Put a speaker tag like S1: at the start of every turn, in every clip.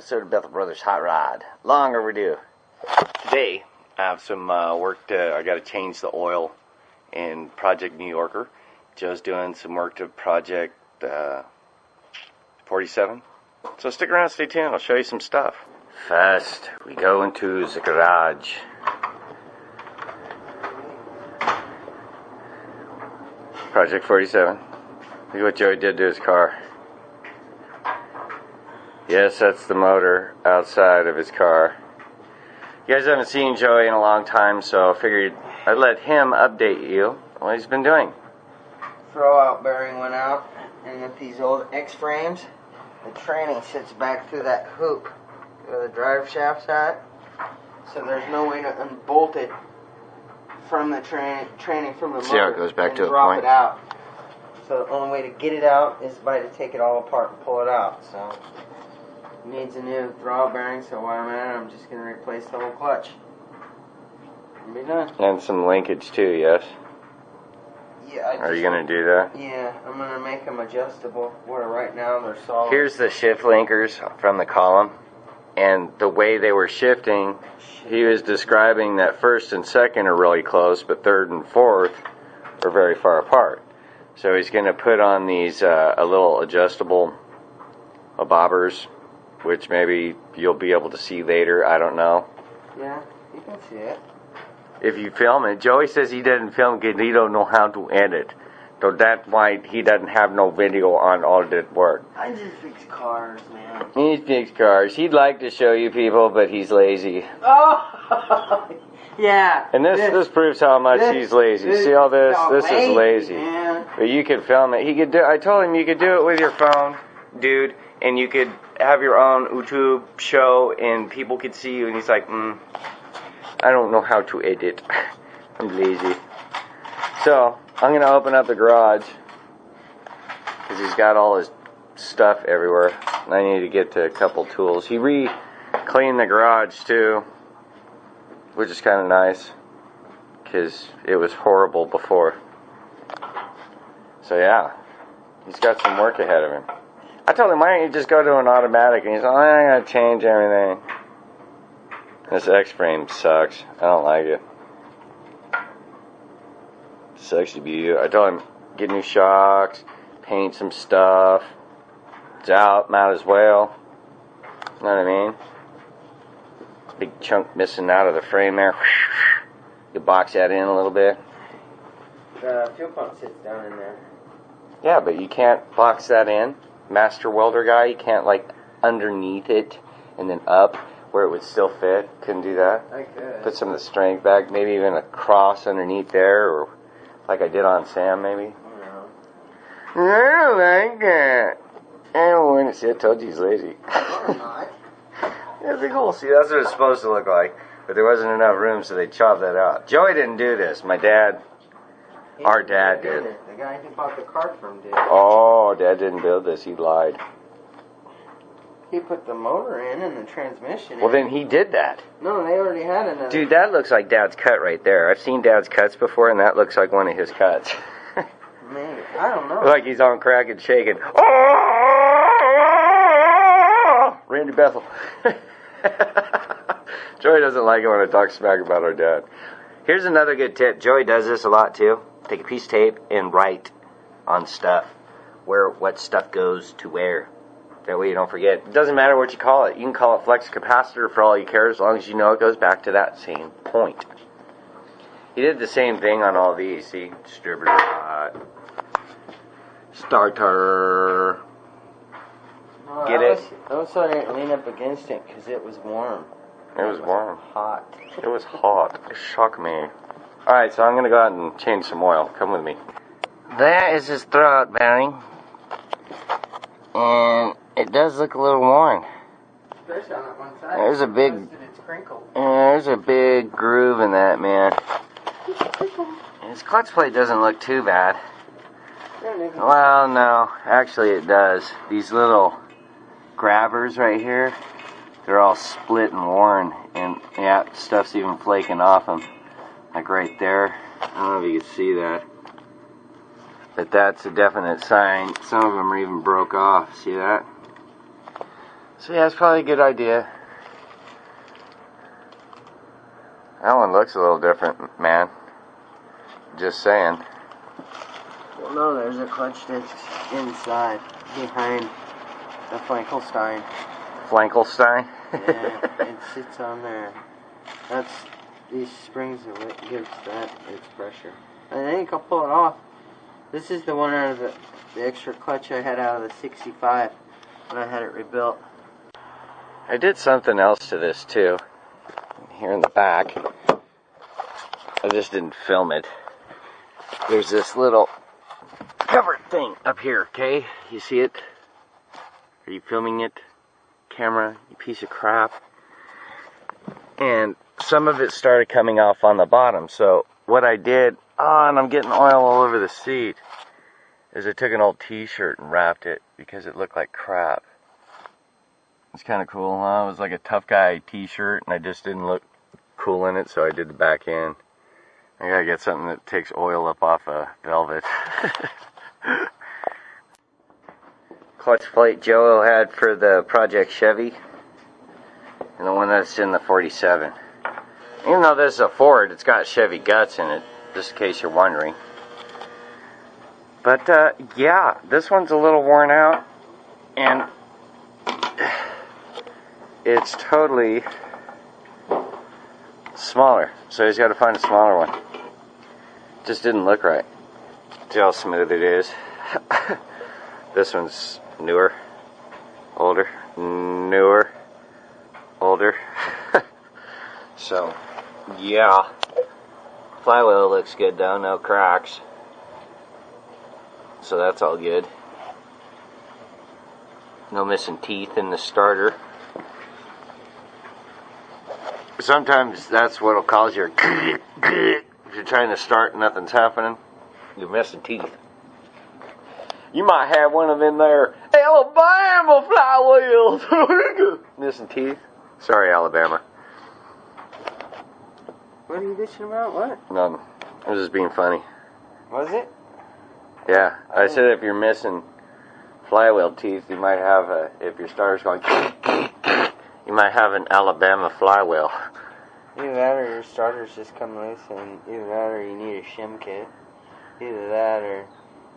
S1: episode of Bethel Brothers Hot Rod. Long overdue. Today, I have some work to, I got to change the oil in Project New Yorker. Joe's doing some work to Project 47. So stick around, stay tuned, I'll show you some stuff. First, we go into the garage. Project 47. Look at what Joey did to his car. Yes, that's the motor outside of his car. You guys haven't seen Joey in a long time, so I figured I'd let him update you on what he's been doing.
S2: Throwout bearing went out, and with these old X-frames, the tranny sits back through that hoop where the drive shaft's at, so there's no way to unbolt it from the tranny from the motor.
S1: See how it goes back to a
S2: drop
S1: point?
S2: It out. So the only way to get it out is to take it all apart and pull it out. So it needs a new throwout bearing, so while I'm at it, I'm just going to replace the whole clutch. And be done.
S1: And some linkage too, yes?
S2: Yeah.
S1: Are you going to do that?
S2: Yeah, I'm going to make them adjustable, where right now they're solid.
S1: Here's the shift linkers from the column. And the way they were shifting, he was describing that first and second are really close, but third and fourth are very far apart. So he's going to put on these a little adjustable bobbers, which maybe you'll be able to see later. I don't know.
S2: Yeah, you can see it.
S1: If you film it. Joey says he doesn't film because he don't know how to edit. So that's why he doesn't have no video on all this work.
S2: I just fix cars, man.
S1: He fixes cars. He'd like to show you people, but he's lazy.
S2: Oh! Yeah.
S1: And this proves how much he's lazy. See all this? This is lazy.
S2: Man.
S1: But you could film it. He could do. I told him you could do it with your phone, dude, and you could have your own YouTube show, and people could see you. And he's like, I don't know how to edit. I'm lazy. So I'm gonna open up the garage because he's got all his stuff everywhere, and I need to get to a couple tools. He re-cleaned the garage too, which is kind of nice because it was horrible before. So yeah, he's got some work ahead of him. I told him, why don't you just go to an automatic? And he's like, I gotta change everything. This X-frame sucks. I don't like it. Sucks to be you. I told him, get new shocks, paint some stuff. It's out, might as well. You know what I mean? Big chunk missing out of the frame there. You box that in a little bit.
S2: The fuel pump sits down in there.
S1: Yeah, but you can't box that in. Master welder guy, you can't like underneath it and then up where it would still fit. Couldn't do that.
S2: I could.
S1: Put some of the strength back, maybe even a cross underneath there, or like I did on Sam, maybe.
S2: No.
S1: I don't like that. I don't want to see. I told you he's lazy.
S2: Or not.
S1: It's like, cool. See, that's what it's supposed to look like. But there wasn't enough room, so they chopped that out. Joey didn't do this. My dad, our dad did.
S2: The guy who bought the cart from did.
S1: Oh, Dad didn't build this. He lied.
S2: He put the motor in and the transmission in.
S1: Well, then he did that.
S2: No, they already had another.
S1: Dude, that looks like Dad's cut right there. I've seen Dad's cuts before, and that looks like one of his cuts.
S2: Maybe. I don't know.
S1: Like he's on crack and shaking. Oh! Randy Bethel. Joey doesn't like it when I talk smack about our dad. Here's another good tip. Joey does this a lot too. Take a piece of tape and write on stuff what stuff goes to where. That way you don't forget. It doesn't matter what you call it. You can call it flex capacitor for all you care, as long as you know it goes back to that same point. He did the same thing on all these. See? Distributor rod. Starter.
S2: No,
S1: Get it?
S2: I was so I didn't lean up against it because it was warm.
S1: It was warm.
S2: Hot.
S1: It was hot. It shocked me. Alright, so I'm going to go out and change some oil. Come with me. That is his throwout bearing. And it does look a little worn.
S2: Especially on that one side.
S1: There's a big...
S2: It's crinkled.
S1: There's a big groove in that, man. His clutch plate doesn't look too bad. Well, no. Actually, it does. These little grabbers right here, they're all split and worn. And, yeah, stuff's even flaking off them. Like right there. I don't know if you can see that. But that's a definite sign. Some of them are even broke off. See that? So yeah, it's probably a good idea. That one looks a little different, man. Just saying.
S2: Well, no, there's a clutch disc inside, behind the Flankelstein.
S1: Flankelstein?
S2: Yeah, it sits on there. That's these springs are what gives that its pressure. I think I'll pull it off. This is the one out of the extra clutch I had out of the 65 when I had it rebuilt.
S1: I did something else to this too. Here in the back. I just didn't film it. There's this little cover thing up here, okay? You see it? Are you filming it? Camera, you piece of crap. And some of it started coming off on the bottom. So what I did, and I'm getting oil all over the seat, is I took an old t-shirt and wrapped it because it looked like crap. It's kind of cool, huh? It was like a tough guy t-shirt and I just didn't look cool in it, so I did the back end. I gotta get something that takes oil up off of velvet. Clutch plate Joe had for the Project Chevy, and the one that's in the 47. Even though this is a Ford, it's got Chevy guts in it, just in case you're wondering. But yeah, this one's a little worn out, and it's totally smaller, so he's got to find a smaller one. Just didn't look right. See how smooth it is. This one's newer, older, newer, older. So yeah, flywheel looks good though, no cracks, so that's all good. No missing teeth in the starter. Sometimes that's what'll cause your if you're trying to start and nothing's happening, you're missing teeth. You might have one of them there Alabama flywheels. Missing teeth. Sorry, Alabama.
S2: What are you bitching about? What?
S1: None. I was just being funny.
S2: Was it?
S1: Yeah, I said if you're missing flywheel teeth, you might have if your starter's going, you might have an Alabama flywheel.
S2: Either that or your starter's just come loose, and either that or you need a shim kit. Either that or...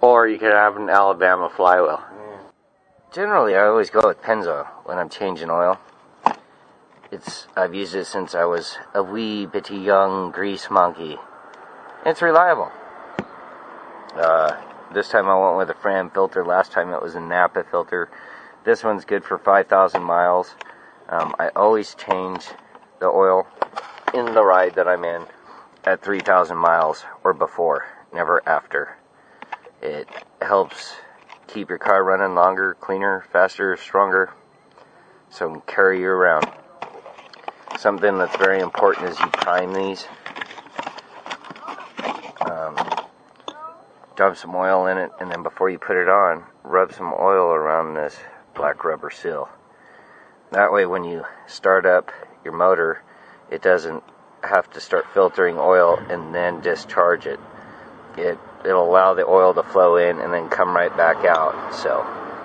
S1: Or you could have an Alabama flywheel.
S2: Yeah.
S1: Generally, I always go with Pennzoil when I'm changing oil. I've used it since I was a wee bitty young grease monkey. It's reliable. This time I went with a Fram filter. Last time it was a Napa filter. This one's good for 5,000 miles. I always change the oil in the ride that I'm in at 3,000 miles or before, never after. It helps keep your car running longer, cleaner, faster, stronger, so it can carry you around. Something that's very important is you prime these. Dump some oil in it, and then before you put it on, rub some oil around this black rubber seal. That way when you start up your motor, it doesn't have to start filtering oil and then discharge it. It'll allow the oil to flow in and then come right back out. So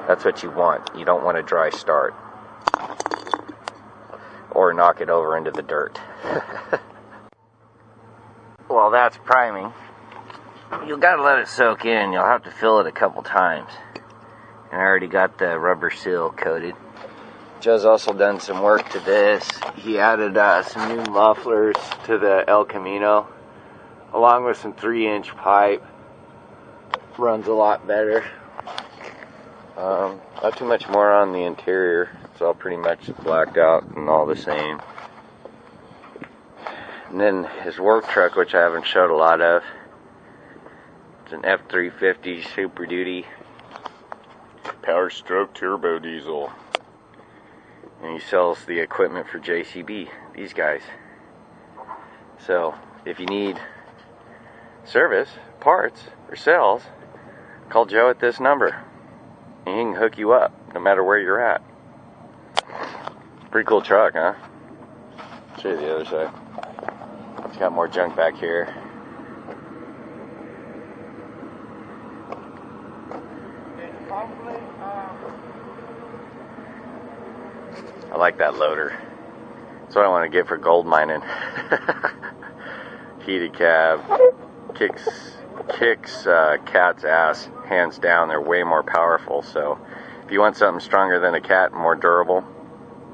S1: that's what you want. You don't want a dry start or knock it over into the dirt. Well, that's priming. You gotta let it soak in. You'll have to fill it a couple times. And I already got the rubber seal coated. Joe's also done some work to this. He added some new mufflers to the El Camino, along with some 3-inch pipe. Runs a lot better. Not too much more on the interior. It's all pretty much blacked out and all the same. And then his work truck, which I haven't showed a lot of. It's an F350 Super Duty Power Stroke Turbo Diesel. And he sells the equipment for JCB, these guys. So, if you need service, parts, or sales, call Joe at this number. And he can hook you up, no matter where you're at. Pretty cool truck, huh? Show you the other side. It's got more junk back here. like that loader. That's what I want to get for gold mining. Heated cab. Kicks cat's ass, hands down. They're way more powerful. So if you want something stronger than a cat, more durable,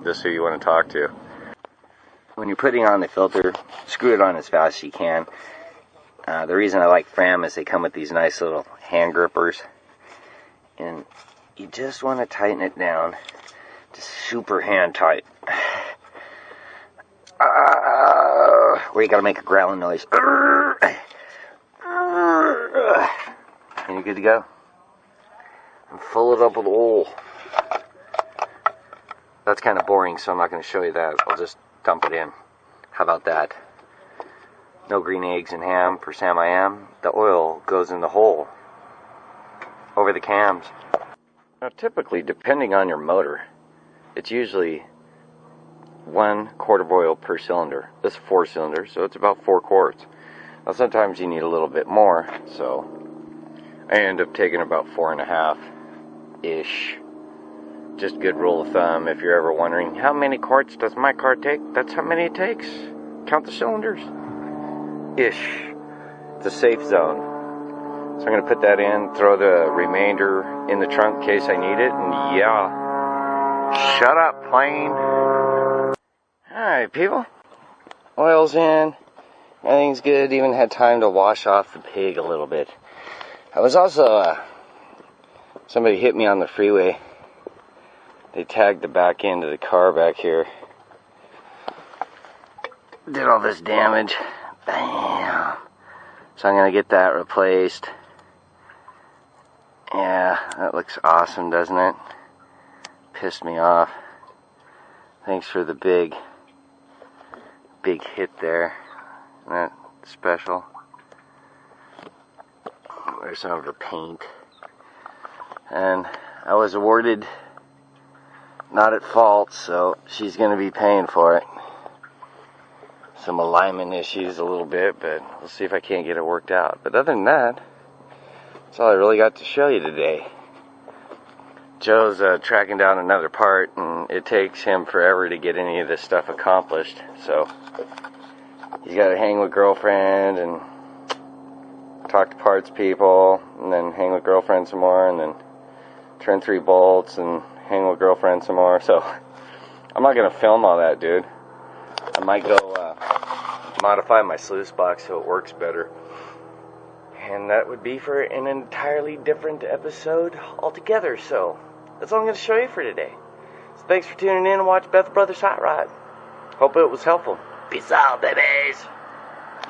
S1: this is who you want to talk to. When you're putting on the filter, screw it on as fast as you can. The reason I like Fram is they come with these nice little hand grippers, and you just want to tighten it down, just super hand tight. Where you gotta make a growling noise. And you're good to go. And fill it up with oil. That's kind of boring, so I'm not going to show you that. I'll just dump it in. How about that? No green eggs and ham for Sam I Am. The oil goes in the hole over the cams. Now typically, depending on your motor, it's usually 1 quart of oil per cylinder. This is 4 cylinders, so it's about 4 quarts. Now sometimes you need a little bit more, so I end up taking about 4.5-ish. Just good rule of thumb if you're ever wondering, how many quarts does my car take? That's how many it takes. Count the cylinders. Ish. It's a safe zone. So I'm going to put that in, throw the remainder in the trunk in case I need it, and yeah. Shut up, plane. Alright, people. Oil's in. Everything's good. Even had time to wash off the pig a little bit. I was also, somebody hit me on the freeway. They tagged the back end of the car back here. Did all this damage. Bam. So I'm going to get that replaced. Yeah, that looks awesome, doesn't it? Pissed me off. Thanks for the big hit there. Isn't that special? There's some of her paint. And I was awarded not at fault, so she's going to be paying for it. Some alignment issues a little bit, but we'll see if I can't get it worked out. But other than that, that's all I really got to show you today. Joe's tracking down another part, and it takes him forever to get any of this stuff accomplished. So he's got to hang with girlfriend and talk to parts people, and then hang with girlfriend some more, and then turn 3 bolts and hang with girlfriend some more. So I'm not going to film all that, dude. I might go modify my sluice box so it works better. And that would be for an entirely different episode altogether. So that's all I'm going to show you for today. So thanks for tuning in and watching Bethel Brothers Hot Rod. Hope it was helpful. Peace out, babies.